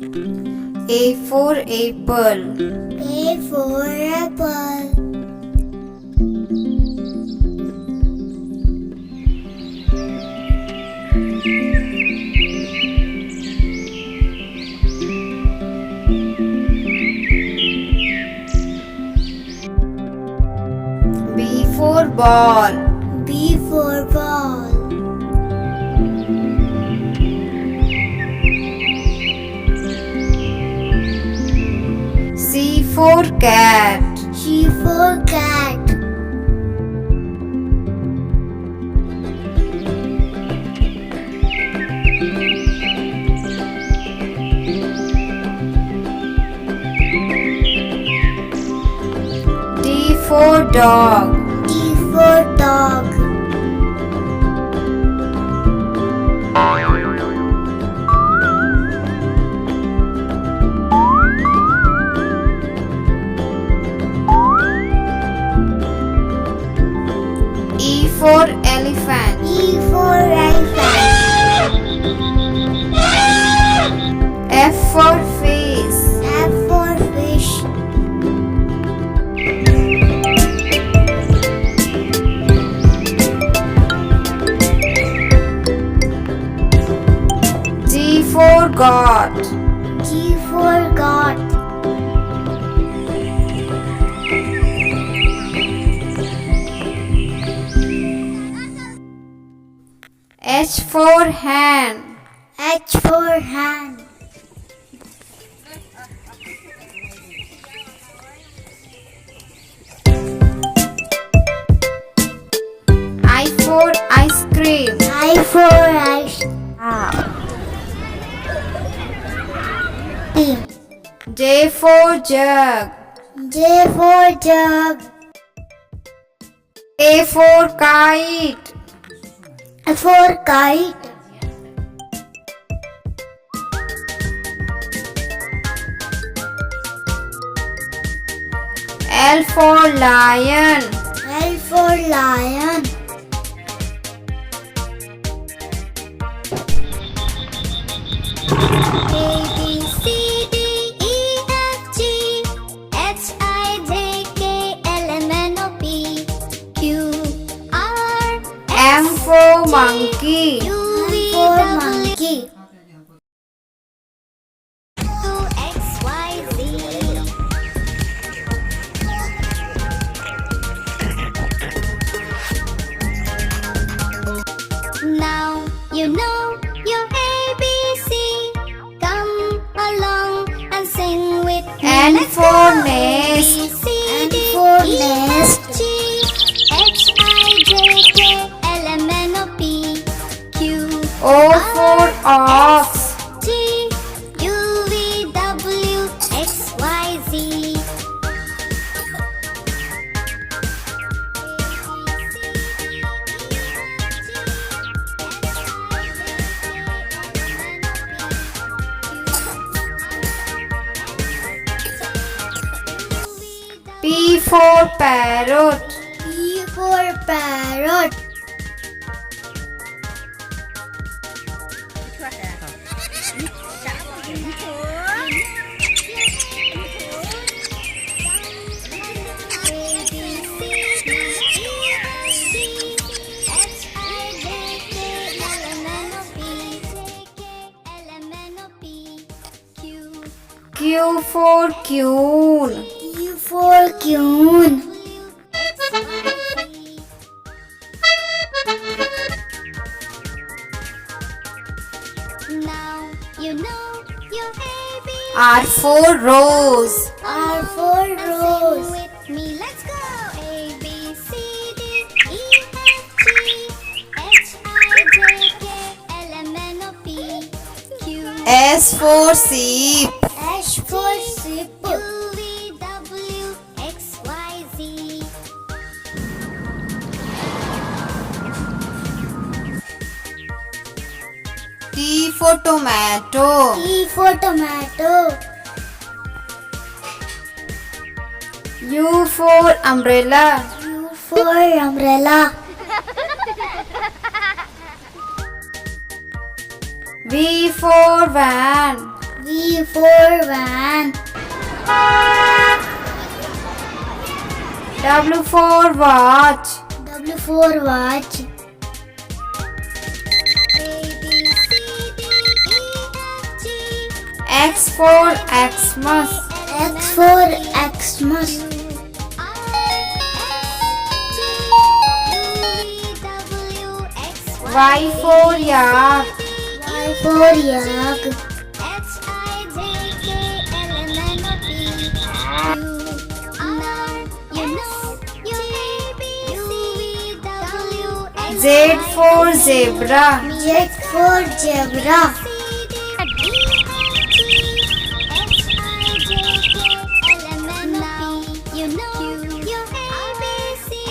A for apple. A for apple. B for ball. B for ball. C for cat. C for cat. D for dog. D for dog. E for elephant. E for elephant. F for face. F for fish. G for goat. G for goat. H for hand. H for hand. I for ice cream. I for ice cream. J for jug. J for jug. K for kite. F for kite. L for lion. L for lion. A B C D E F G H I J K L M N O P Q R M for monkey. U V W X Y Z. Now you know your ABC. Come along and sing with me. N Let's for go. nest. A, B, C, D, E, F, G, H, I, J, K, L, M, N, O, P, Q, O for ox. T, U, V, W, X, Y, Z. P for parrot. P for parrot. Q for queen. Q for queen. Now you know your ABC. R for rose. R for rose. With me, let's go. A B C D E F G H I J K L M N O P Q S for sheep. S for sheep. U V W X Y Z. T for tomato. T for tomato. U for umbrella. U for umbrella. V for van. V for van. W for watch. W for watch. A B C D E F G X for Xmas. X for Xmas. Y for yak. Y for yak. Z for zebra. Z for zebra.